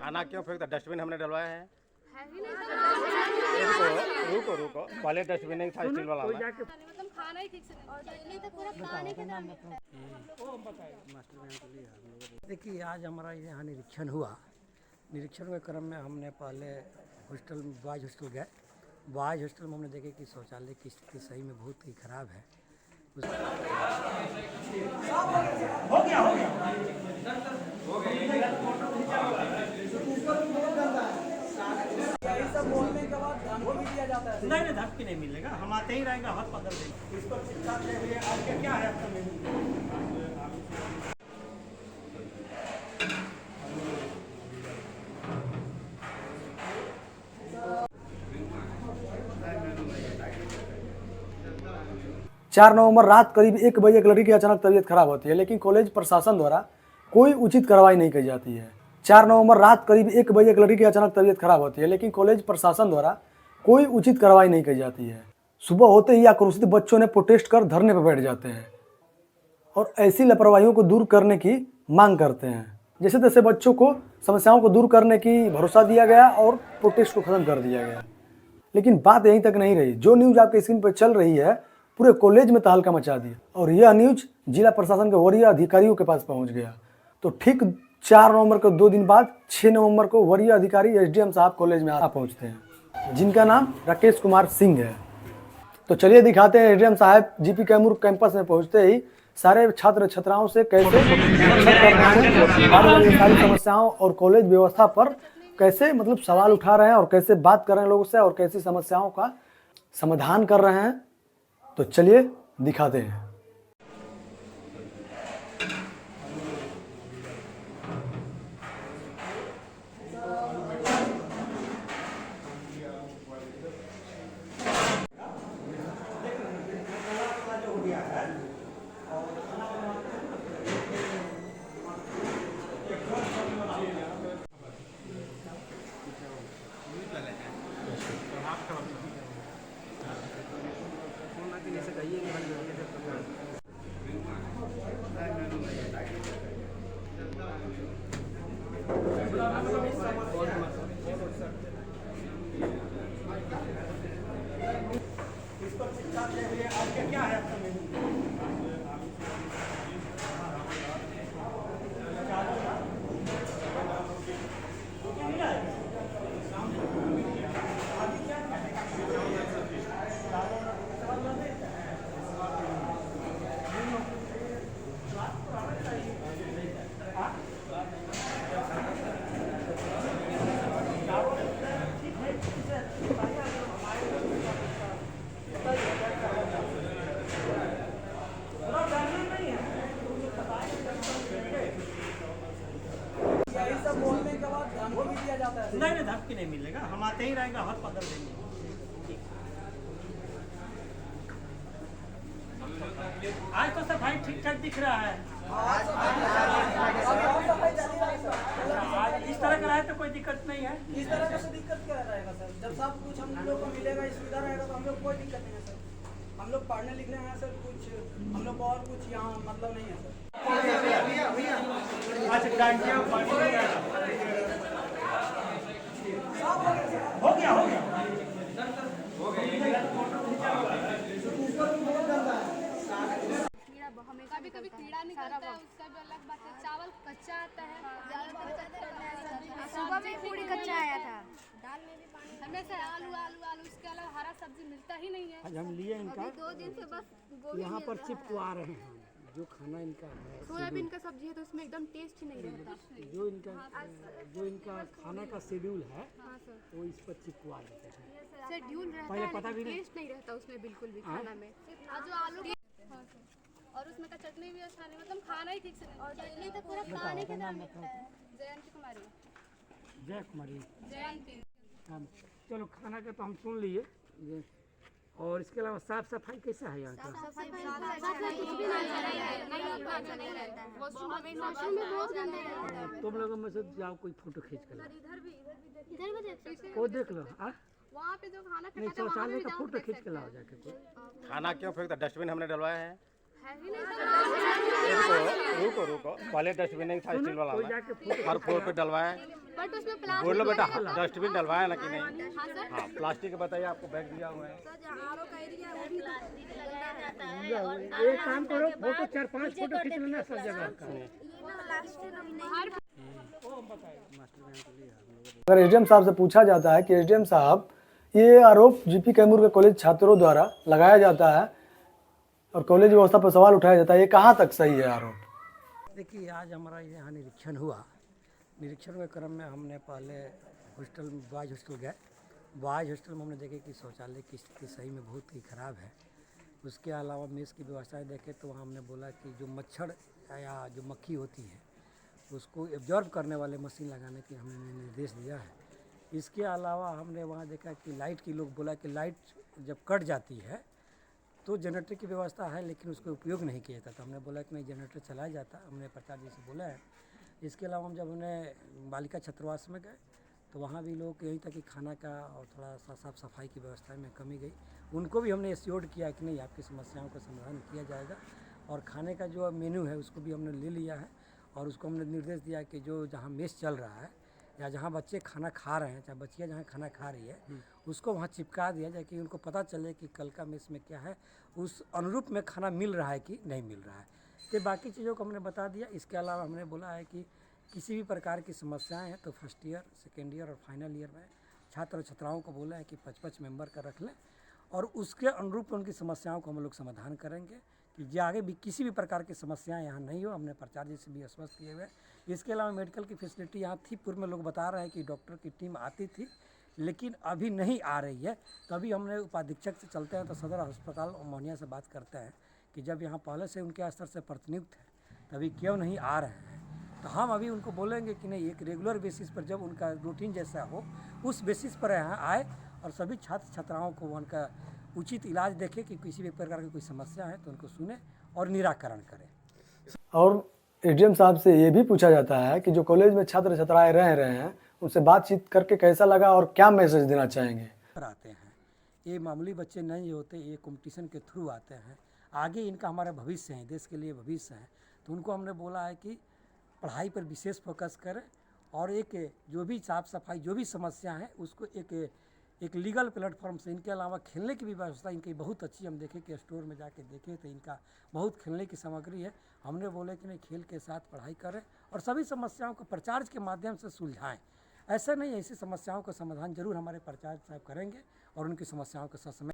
खाना क्यों फेंकता? डस्टबिन हमने डलवाया है। नहीं रुको रुको, पहले डस्टबिन नहीं था स्टील वाला में। मतलब खाना ही ठीक से नहीं तो पूरा पानी के नाम देखिए, आज हमारा यहाँ निरीक्षण हुआ। निरीक्षण के क्रम में हमने पहले हॉस्टल बॉयज हॉस्टल गए। बॉयज हॉस्टल में हमने देखे कि शौचालय की स्थिति सही में बहुत ही खराब है। सब बोलने के बाद धमकी भी दिया जाता है। नहीं धमकी नहीं मिलेगा, हम आते ही रहेंगे, हाथ पकड़ देंगे। इसको शिक्षा दे रही है। आपके क्या है आपका मेनू? 4 नवंबर रात करीब 1 बजे एक लड़की की अचानक तबीयत खराब होती है, लेकिन कॉलेज प्रशासन द्वारा कोई उचित कार्रवाई नहीं की जाती है। 4 नवंबर रात करीब 1 बजे एक लड़की की अचानक तबीयत खराब होती है, लेकिन कॉलेज प्रशासन द्वारा कोई उचित कार्रवाई नहीं की जाती है। सुबह होते ही आक्रोशित बच्चों ने प्रोटेस्ट कर धरने पर बैठ जाते हैं और ऐसी लापरवाहियों को दूर करने की मांग करते हैं। जैसे तैसे बच्चों को समस्याओं को दूर करने की भरोसा दिया गया और प्रोटेस्ट को खत्म कर दिया गया। लेकिन बात यहीं तक नहीं रही। जो न्यूज़ आपके स्क्रीन पर चल रही है पूरे कॉलेज में तहलका मचा दिया और यह न्यूज़ जिला प्रशासन के वरीय अधिकारियों के पास पहुंच गया। तो ठीक 4 नवंबर को 2 दिन बाद 6 नवंबर को वरीय अधिकारी एसडीएम साहब कॉलेज में आ पहुंचते हैं, जिनका नाम राकेश कुमार सिंह है। तो चलिए दिखाते हैं एसडीएम साहब जीपी कैमूर कैंपस में पहुंचते ही सारे छात्र छात्राओं से कैसे सारी समस्याओं और कॉलेज व्यवस्था पर कैसे मतलब सवाल उठा रहे हैं और कैसे बात कर रहे हैं लोगों से और कैसी समस्याओं का समाधान कर रहे हैं। तो चलिए दिखाते हैं। इसको शिक्षा दे रही है। आपके क्या है आपका मेनू? सब बोलने के बाद धमकी भी दिया जाता है। नहीं धमकी नहीं मिलेगा, हम आते ही रहेंगे, हाथ पकड़ देंगे। आज तो सफाई ठीक ठाक दिख रहा है। आज इस तरह का रहे तो कोई दिक्कत नहीं है। इस तरह से दिक्कत क्या रहेगा सर? जब सब कुछ हम लोग को मिलेगा, सुविधा रहेगा तो हम लोग कोई दिक्कत नहीं है सर। हम लोग पढ़ने लिखने हैं सर, कुछ हम लोग को और कुछ यहाँ मतलब नहीं है सर। हो गया हमें कभी कभी कीड़ा निकलता है, उसका भी अलग बात है। चावल कच्चा आता है, सुबह में पूरी कच्चा आया था। दाल में भी पानी हमेशा आलू आलू आलू, इसके अलावा हरा सब्जी मिलता ही नहीं है। आज हम लिए इनका 2 दिन से बस गोभी यहाँ पर चिपकवा रहे हैं। जो खाना इनका है, सोयाबीन का सब्जी है तो उसमें एकदम टेस्ट ही नहीं रहता। जो इनका खाना का शेड्यूल है हाँ सर, वो इस पर चिपकवा देते हैं। शेड्यूल रहता पहले है पता भी लेकिन नहीं। टेस्ट नहीं रहता उसमें बिल्कुल भी खाना में। और जो आलू और उसमें का चटनी भी अच्छा नहीं, मतलब खाना ही ठीक से नहीं। और चटनी तो पूरा पानी के नाम मिलता है। जयंती कुमारी। जय कुमारी। जयंती। चलो खाना का तो हम सुन लिए और इसके अलावा साफ सफाई कैसा है यहाँ का? तुम लोगों में से जाओ कोई फोटो खींच कर लाओ। वो देख लो। वहाँ पे जो खाना नहीं, शौचालय का फोटो खींच के लाओ जाके। कोई खाना क्यों फेंकता? डस्टबिन हमने डलवाया है। है ही नहीं। रुको रुको, पहले डस्टबिन नहीं था स्टील वाला ना, हर फ्लोर पे डलवाया है। बट उसमें बोल लो प्लास्टिक बेटा, डस्टबिन डलवाया ना कि नहीं? हाँ सर, हाँ, प्लास्टिक का बताइए, आपको बैग दिया हुआ है। एक काम करो, फोटो 4-5 फोटो खींच लेना सब जगह का। अगर एसडीएम साहब से पूछा जाता है कि एसडीएम साहब, ये आरोप जीपी कैमूर के कॉलेज छात्रों द्वारा लगाया जाता है और कॉलेज व्यवस्था पर सवाल उठाया जाता है, ये कहाँ तक सही है आरोप? देखिए, आज हमारा यहाँ निरीक्षण हुआ। निरीक्षण के क्रम में हमने पहले हॉस्टल, बॉयज़ हॉस्टल गए। बॉयज़ हॉस्टल में हमने देखे कि शौचालय की स्थिति सही में बहुत ही ख़राब है। उसके अलावा मेस की व्यवस्थाएं देखें तो वहाँ हमने बोला कि जो मच्छर या जो मक्खी होती है उसको एब्जॉर्ब करने वाले मशीन लगाने की हमने निर्देश दिया है। इसके अलावा हमने वहाँ देखा कि लाइट की, लोग बोला कि लाइट जब कट जाती है तो जनरेटर की व्यवस्था है लेकिन उसका उपयोग नहीं किया जाता। तो हमने बोला कि नहीं, जनरेटर चलाया जाता, हमने प्राचार्य जी से बोला है। इसके अलावा हम जब हमने बालिका छात्रावास में गए तो वहाँ भी लोग यही था कि खाना का और थोड़ा सा साफ़ सफाई की व्यवस्था में कमी गई। उनको भी हमने एश्योर्ड किया कि नहीं, आपकी समस्याओं का समाधान किया जाएगा। और खाने का जो मेन्यू है उसको भी हमने ले लिया है और उसको हमने निर्देश दिया कि जो जहाँ मेस चल रहा है या जहाँ बच्चे खाना खा रहे हैं, चाहे बच्चियाँ जहाँ खाना खा रही है, उसको वहाँ चिपका दिया जाए कि उनको पता चले कि कल का मेस में क्या है, उस अनुरूप में खाना मिल रहा है कि नहीं मिल रहा है। तो बाकी चीज़ों को हमने बता दिया। इसके अलावा हमने बोला है कि किसी भी प्रकार की समस्याएं हैं तो फर्स्ट ईयर, सेकेंड ईयर और फाइनल ईयर में छात्र और छात्राओं को बोला है कि 5-5 मेंबर का रख लें और उसके अनुरूप उनकी समस्याओं को हम लोग समाधान करेंगे कि जो आगे भी किसी भी प्रकार की समस्याएं यहाँ नहीं हो। हमने प्राचार्य जी से भी आश्वस्त किए हुए। इसके अलावा मेडिकल की फैसिलिटी यहाँ थी, पूर्व में लोग बता रहे हैं कि डॉक्टर की टीम आती थी लेकिन अभी नहीं आ रही है। तभी हमने उपाधीक्षक से चलते हैं तो सदर अस्पताल मोहनिया से बात करते हैं कि जब यहाँ पहले से उनके स्तर से प्रतिनियुक्त है तभी क्यों नहीं आ रहे हैं। तो हम अभी उनको बोलेंगे कि नहीं, एक रेगुलर बेसिस पर जब उनका रूटीन जैसा हो उस बेसिस पर यहाँ आए और सभी छात्र छात्राओं को उनका उचित इलाज देखे कि किसी भी प्रकार की कोई समस्या है तो उनको सुने और निराकरण करें। और एसडीएम साहब से ये भी पूछा जाता है कि जो कॉलेज में छात्र छात्राएं रह रहे हैं उनसे बातचीत करके कैसा लगा और क्या मैसेज देना चाहेंगे? आते हैं, ये मामूली बच्चे नहीं होते, ये कंपटीशन के थ्रू आते हैं। आगे इनका हमारा भविष्य है, देश के लिए भविष्य है। तो उनको हमने बोला है कि पढ़ाई पर विशेष फोकस करें और एक जो भी साफ़ सफाई, जो भी समस्या है उसको एक लीगल प्लेटफॉर्म से। इनके अलावा खेलने की भी व्यवस्था इनकी बहुत अच्छी, हम देखें कि स्टोर में जाके देखे तो इनका बहुत खेलने की सामग्री है। हमने बोले कि नहीं, खेल के साथ पढ़ाई करें और सभी समस्याओं को प्राचार्य के माध्यम से सुलझाएं। ऐसा नहीं, ऐसी समस्याओं का समाधान जरूर हमारे प्राचार्य साहब करेंगे और उनकी समस्याओं का ससमय